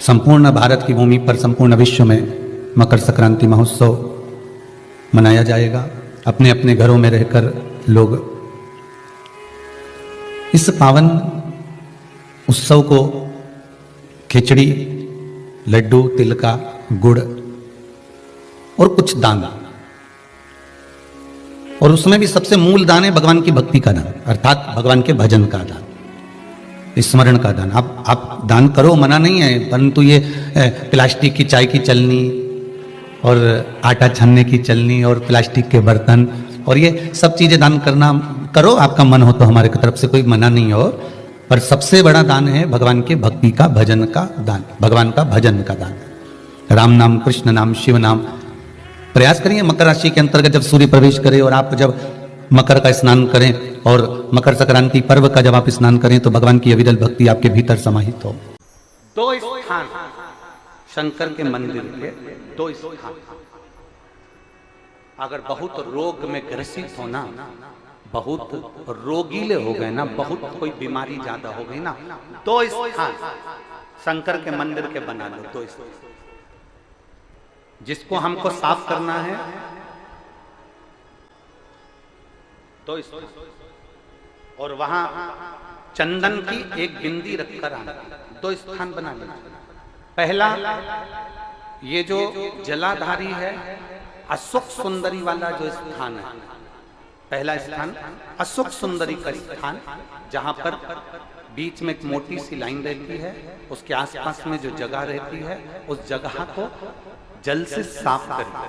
संपूर्ण भारत की भूमि पर, संपूर्ण विश्व में मकर संक्रांति महोत्सव मनाया जाएगा। अपने अपने घरों में रहकर लोग इस पावन उत्सव को खिचड़ी, लड्डू, तिल का, गुड़ और कुछ दान, और उसमें भी सबसे मूल दान है भगवान की भक्ति का दान, अर्थात भगवान के भजन का दान, स्मरण का दान। आप दान करो, मना नहीं है, परंतु ये प्लास्टिक की चाय की चलनी और आटा छानने की चलनी और प्लास्टिक के बर्तन और ये सब चीजें दान करना करो, आपका मन हो तो, हमारे की तरफ से कोई मना नहीं हो, पर सबसे बड़ा दान है भगवान के भक्ति का, भजन का दान, भगवान का भजन का दान। राम नाम, कृष्ण नाम, शिव नाम। प्रयास करिए मकर राशि के अंतर्गत जब सूर्य प्रवेश करे और आप जब मकर का स्नान करें और मकर संक्रांति पर्व का जब आप स्नान करें तो भगवान की अविरल भक्ति आपके भीतर समाहित हो। दो स्थान शंकर के मंदिर के, दो स्थान। अगर बहुत रोग में ग्रसित हो ना, बहुत रोगीले हो गए ना, बहुत कोई बीमारी ज्यादा हो गई ना, दो स्थान शंकर के मंदिर के बना लो। दो स्थान जिसको हमको साफ करना है, तो और वहां चंदन की एक बिंदी रखकर आना। दो स्थान बना लेना। पहला, ये जो जलाधारी है, अशोक सुंदरी वाला जो स्थान है, पहला स्थान अशोक सुंदरी का स्थान, जहां पर बीच में एक मोटी सी लाइन रहती है, उसके आसपास में जो जगह रहती है, उस जगह को जल से साफ करिए,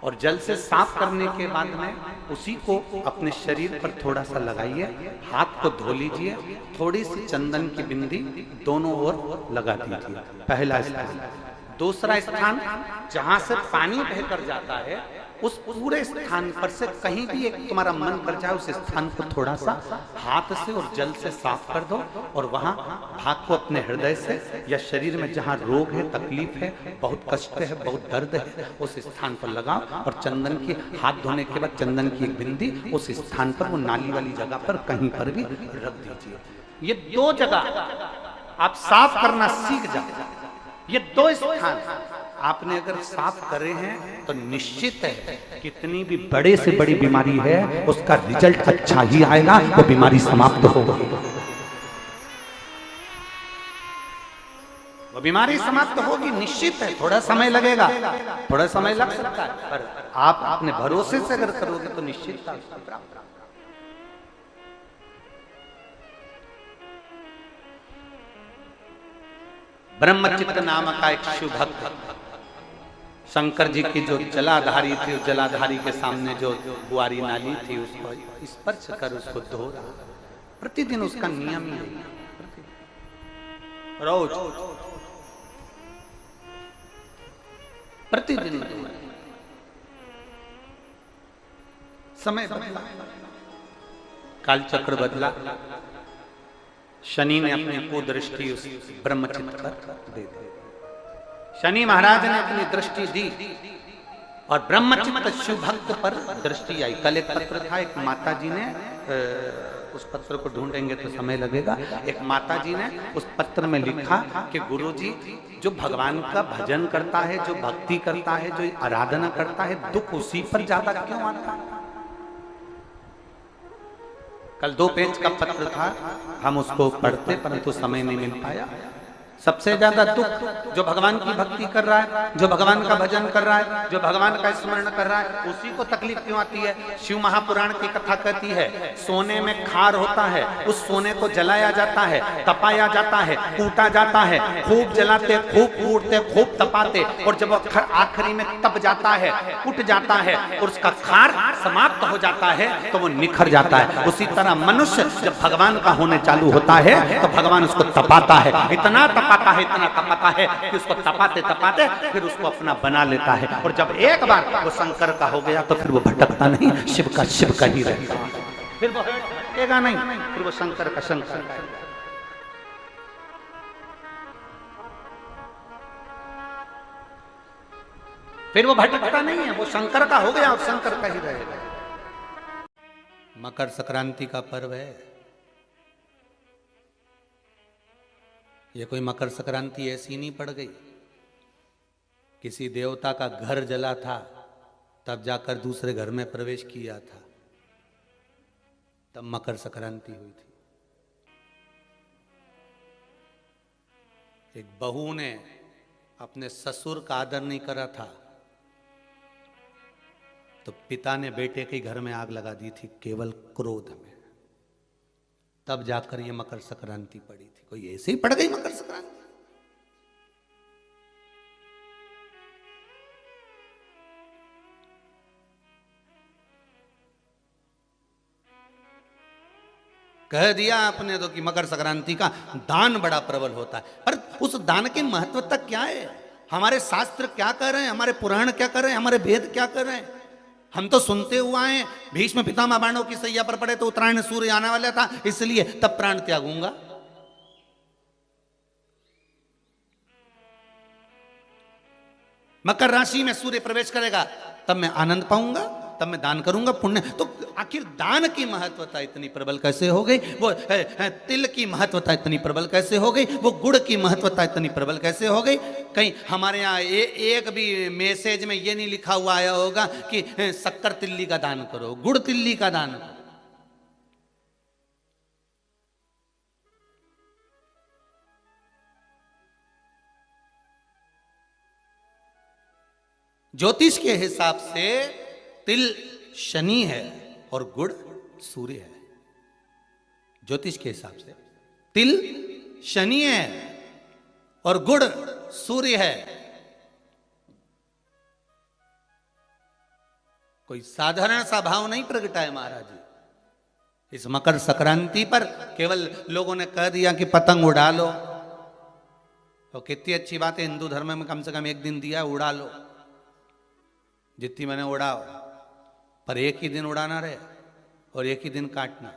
और जल से साफ करने के बाद में उसी को अपने शरीर पर थोड़ा सा लगाइए, हाथ को धो लीजिए, थोड़ी सी चंदन की बिंदी दोनों ओर लगा दीजिए। पहला स्थान। दूसरा स्थान, जहां से पानी बहकर जाता है, उस पूरे स्थान पर से कहीं भी एक तुम्हारा मन कर जाए, उस स्थान को थोड़ा सा हाथ से और जल से साफ कर दो, और वहां भाग को अपने हृदय से या शरीर में जहां रोग है, तकलीफ है, बहुत कष्ट है, बहुत दर्द है, उस स्थान पर लगाओ, और चंदन की, हाथ धोने के बाद चंदन की एक बिंदी उस स्थान पर, वो नाली वाली जगह पर कहीं पर भी रख दीजिए। ये दो जगह आप साफ करना सीख जाओ। ये दो स्थान आपने अगर साफ करे हैं तो निश्चित है कितनी भी बड़े से बड़ी बीमारी है, उसका रिजल्ट अच्छा ही आएगा, वो बीमारी समाप्त होगी। वो बीमारी समाप्त होगी, निश्चित है। थोड़ा समय लगेगा, थोड़ा समय लग सकता है, पर आप अपने भरोसे से अगर करोगे तो निश्चित प्राप्त। ब्रह्मचित्त नाम का एक शिव भक्त शंकर जी की जो जलाधारी थी, उस जलाधारी के सामने जो बुआरी नाली थी, उसको स्पर्श कर उसको धो रहा। प्रतिदिन उसका नियम ही है, रोज प्रतिदिन। समय बदला, कालचक्र बदला, शनि ने अपनी कुदृष्टि उस ब्रह्मचित्त पर दे दी। शनि महाराज ने अपनी दृष्टि दी और ब्रह्मचित्त शिव भक्त पर दृष्टि आई। कल एक पत्र था, एक माता जी ने, उस पत्र को ढूंढेंगे तो समय लगेगा, एक माता जी ने उस पत्र में लिखा कि गुरुजी, जो भगवान का भजन करता है, जो भक्ति करता है, जो आराधना करता है, दुख उसी पर ज्यादा क्यों आता है? कल 2 पेज का पत्र था, हम उसको पढ़ते परंतु समय नहीं मिल पाया। सबसे ज्यादा दुख जो भगवान की भक्ति कर रहा है, जो भगवान का भजन कर रहा है, जो भगवान का स्मरण कर रहा है, उसी को तकलीफ क्यों आती है? शिव महापुराण की कथा कहती है, सोने में खार होता है, उस सोने को जलाया जाता है, तपाया जाता है, कूटा जाता है, खूब जलाते, खूब कूटते, खूब तपाते, और जब आखिरी में तप जाता है, कुट जाता है, और उसका खार समाप्त हो जाता है तो वो निखर जाता है। उसी तरह मनुष्य जब भगवान का होने चालू होता है तो भगवान उसको तपाता है, इतना तपाता है, इतना तपाता है कि उसको तपाते तपाते फिर उसको अपना बना लेता है। और जब एक बार वो शंकर का हो गया तो फिर वो भटकता नहीं, शिव का ही रहता है, फिर वो भटकेगा नहीं, फिर वो शंकर का शंकर। फिर वो भटकता नहीं है, वो शंकर का हो गया और शंकर का ही रहेगा। मकर संक्रांति का पर्व है, ये कोई मकर संक्रांति ऐसी नहीं पड़ गई, किसी देवता का घर जला था तब जाकर दूसरे घर में प्रवेश किया था, तब मकर संक्रांति हुई थी। एक बहू ने अपने ससुर का आदर नहीं करा था तो पिता ने बेटे के घर में आग लगा दी थी केवल क्रोध में, तब जाकर ये मकर संक्रांति पड़ी थी। कोई ऐसे ही पड़ गई मकर संक्रांति? कह दिया आपने तो कि मकर संक्रांति का दान बड़ा प्रबल होता है, पर उस दान की महत्वता क्या है? हमारे शास्त्र क्या कर रहे हैं, हमारे पुराण क्या कर रहे हैं, हमारे वेद क्या कर रहे हैं? हम तो सुनते हुआ हैं भीष्म पितामह बाणों की सैया पर पड़े तो उत्तरायण सूर्य आने वाला था इसलिए तब प्राण त्यागूंगा। मकर राशि में सूर्य प्रवेश करेगा तब मैं आनंद पाऊंगा, तब मैं दान करूंगा पुण्य। तो आखिर दान की महत्वता इतनी प्रबल कैसे हो गई? वो तिल की महत्वता इतनी प्रबल कैसे हो गई? वो गुड़ की महत्वता इतनी प्रबल कैसे हो गई? कहीं हमारे यहाँ एक भी मैसेज में ये नहीं लिखा हुआ आया होगा कि शक्कर तिल्ली का दान करो, गुड़ तिल्ली का दान करो। ज्योतिष के हिसाब से तिल शनि है और गुड़ सूर्य है। ज्योतिष के हिसाब से तिल शनि है और गुड़ सूर्य है। कोई साधारण सा भाव नहीं प्रगटा है महाराज जी। इस मकर संक्रांति पर केवल लोगों ने कह दिया कि पतंग उड़ा लो, तो कितनी अच्छी बात है, हिंदू धर्म में कम से कम एक दिन दिया, उड़ा लो जितनी मैंने उड़ाओ, पर एक ही दिन उड़ाना रहे और एक ही दिन काटना।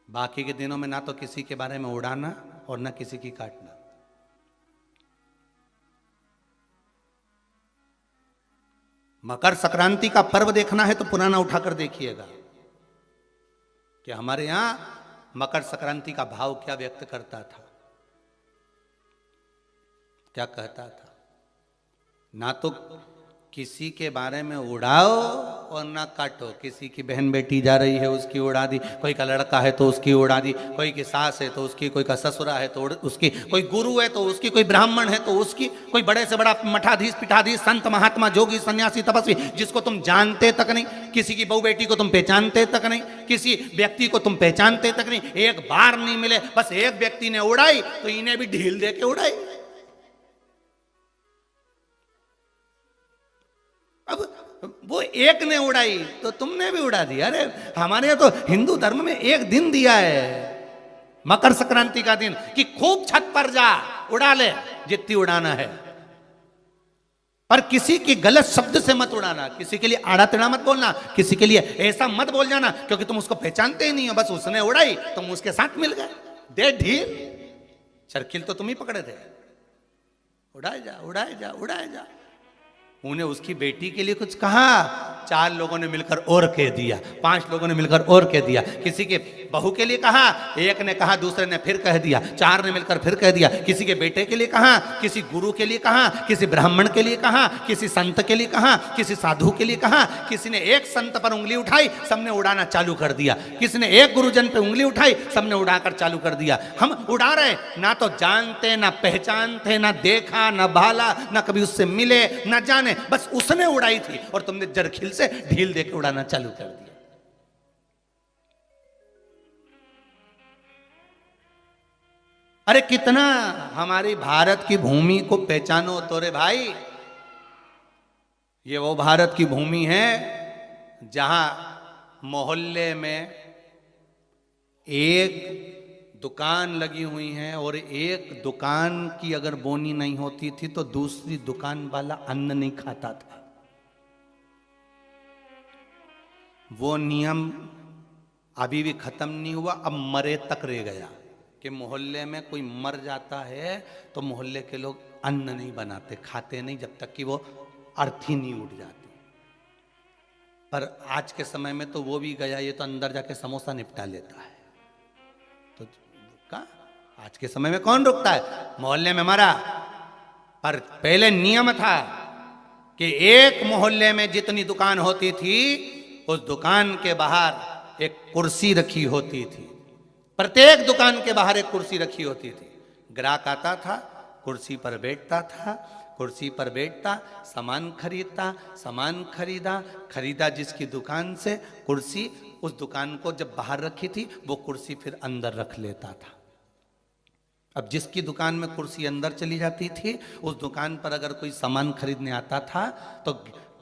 बाकी के दिनों में ना तो किसी के बारे में उड़ाना और ना किसी की काटना। मकर संक्रांति का पर्व देखना है तो पुराना उठाकर देखिएगा कि हमारे यहां मकर संक्रांति का भाव क्या व्यक्त करता था, क्या कहता था। ना तो किसी के बारे में उड़ाओ और ना काटो। किसी की बहन बेटी जा रही है उसकी उड़ा दी, कोई का लड़का है तो उसकी उड़ा दी, कोई की सास है तो उसकी, कोई का ससुरा है तो उसकी, कोई गुरु है तो उसकी, कोई ब्राह्मण है तो उसकी, कोई बड़े से बड़ा मठाधीश पीठाधीश संत महात्मा जोगी सन्यासी तपस्वी जिसको तुम जानते तक नहीं, किसी की बहू बेटी को तुम पहचानते तक नहीं, किसी व्यक्ति को तुम पहचानते तक नहीं, एक बार नहीं मिले, बस एक व्यक्ति ने उड़ाई तो इन्हें भी ढील दे के उड़ाई। अब वो एक ने उड़ाई तो तुमने भी उड़ा दिया। अरे हमारे यहाँ तो हिंदू धर्म में एक दिन दिया है मकर संक्रांति का दिन कि खूब छत पर जा उड़ा ले जितनी उड़ाना है, पर किसी की गलत शब्द से मत उड़ाना, किसी के लिए आड़ा टेढ़ा मत बोलना, किसी के लिए ऐसा मत बोल जाना क्योंकि तुम उसको पहचानते ही नहीं हो, बस उसने उड़ाई तुम उसके साथ मिल गए, दे ढील। चरखिल तो तुम ही पकड़े थे, उड़ाए जा उड़ाए जा उड़ाए जा। उन्हें उसकी बेटी के लिए कुछ कहा, 4 लोगों ने मिलकर और कह दिया, 5 लोगों ने मिलकर और कह दिया। किसी के बहू के लिए कहा, एक ने कहा, दूसरे ने फिर कह दिया, 4 ने मिलकर फिर कह दिया। किसी के बेटे के लिए कहा, किसी गुरु के लिए कहा, किसी ब्राह्मण के लिए कहा, किसी संत के लिए कहा, किसी साधु के लिए कहा। किसी ने एक संत पर उंगली उठाई, सबने उड़ाना चालू कर दिया। किसी ने एक गुरुजन पे उंगली उठाई, सबने उड़ाकर चालू कर दिया। हम उड़ा रहे, ना तो जानते ना पहचानते, ना देखा ना भाला, ना कभी उससे मिले ना जाने, बस उसने उड़ाई थी और तुमने जरखिल से ढील देकर उड़ाना चालू कर दिया। अरे कितना हमारी भारत की भूमि को पहचानो तो रे भाई। ये वो भारत की भूमि है जहां मोहल्ले में एक दुकान लगी हुई है और एक दुकान की अगर बोनी नहीं होती थी तो दूसरी दुकान वाला अन्न नहीं खाता था। वो नियम अभी भी खत्म नहीं हुआ, अब मरे तक रह गया कि मोहल्ले में कोई मर जाता है तो मोहल्ले के लोग अन्न नहीं बनाते, खाते नहीं जब तक कि वो अर्थी नहीं उठ जाती। पर आज के समय में तो वो भी गया, ये तो अंदर जाके समोसा निपटा लेता है। तो का आज के समय में कौन रुकता है? मोहल्ले में मरा, पर पहले नियम था कि एक मोहल्ले में जितनी दुकान होती थी उस दुकान के बाहर एक कुर्सी रखी होती थी। प्रत्येक दुकान के बाहर एक कुर्सी रखी होती थी। ग्राहक आता था, कुर्सी पर बैठता था, कुर्सी पर बैठता, सामान खरीदता, सामान खरीदा जिसकी दुकान से कुर्सी, उस दुकान को जब बाहर रखी थी वो कुर्सी फिर अंदर रख लेता था। अब जिसकी दुकान में कुर्सी अंदर चली जाती थी, उस दुकान पर अगर कोई सामान खरीदने आता था तो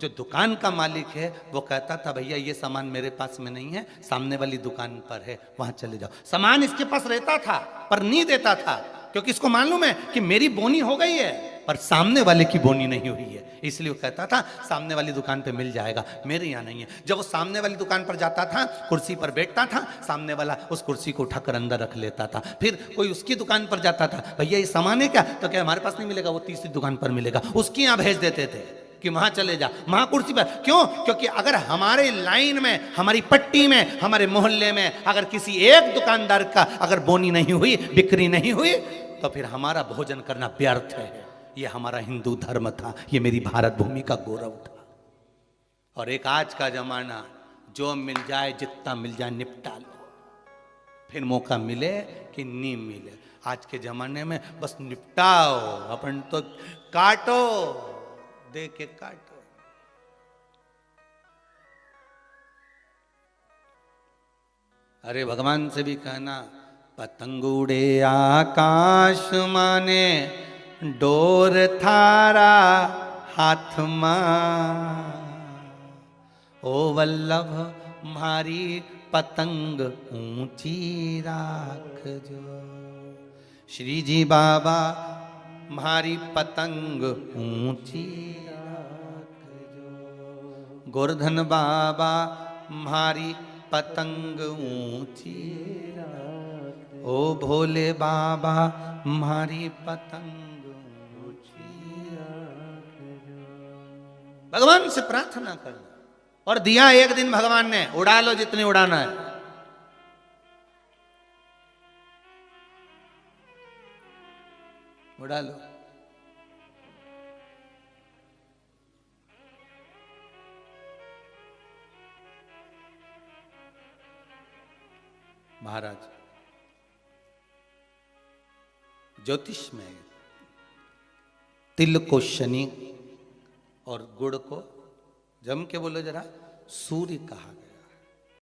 जो दुकान का मालिक है वो कहता था भैया ये सामान मेरे पास में नहीं है, सामने वाली दुकान पर है, वहां चले जाओ। सामान इसके पास रहता था पर नहीं देता था, क्योंकि इसको मालूम है कि मेरी बोनी हो गई है पर सामने वाले की बोनी नहीं हुई है, इसलिए वो कहता था सामने वाली दुकान पे मिल जाएगा, मेरे यहाँ नहीं है। जब वो सामने वाली दुकान पर जाता था, कुर्सी पर बैठता था, सामने वाला उस कुर्सी को उठाकर अंदर रख लेता था। फिर कोई उसकी दुकान पर जाता था, भैया ये सामान है क्या? तो क्या हमारे पास नहीं मिलेगा, वो तीसरी दुकान पर मिलेगा, उसकी यहाँ भेज देते थे कि वहां चले जा, वहां कुर्सी पर। क्यों? क्योंकि अगर हमारे लाइन में, हमारी पट्टी में, हमारे मोहल्ले में अगर किसी एक दुकानदार का अगर बोनी नहीं हुई, बिक्री नहीं हुई, तो फिर हमारा भोजन करना व्यर्थ है। ये हमारा हिंदू धर्म था, ये मेरी भारत भूमि का गौरव था। और एक आज का जमाना, जो मिल जाए जितना मिल जाए निपटा लो, फिर मौका मिले कि नहीं मिले। आज के जमाने में बस निपटाओ, अपन तो काटो, दे के काटो। अरे भगवान से भी कहना, पतंग उड़े आकाश माने, डोर थारा हाथ मां, ओ वल्लभ मारी पतंग ऊंची राख जो। श्री जी बाबा मारी पतंग ऊंची राख जो, गोवर्धन बाबा मारी पतंग ऊंची राख, ओ भोले बाबा मारी पतंग ऊंची राख जो। भगवान से प्रार्थना करना। और दिया एक दिन भगवान ने, उड़ा लो जितनी उड़ाना है। उड़ा लो। महाराज ज्योतिष में तिल को शनि और गुड़ को, जम के बोलो जरा, सूर्य कहा गया।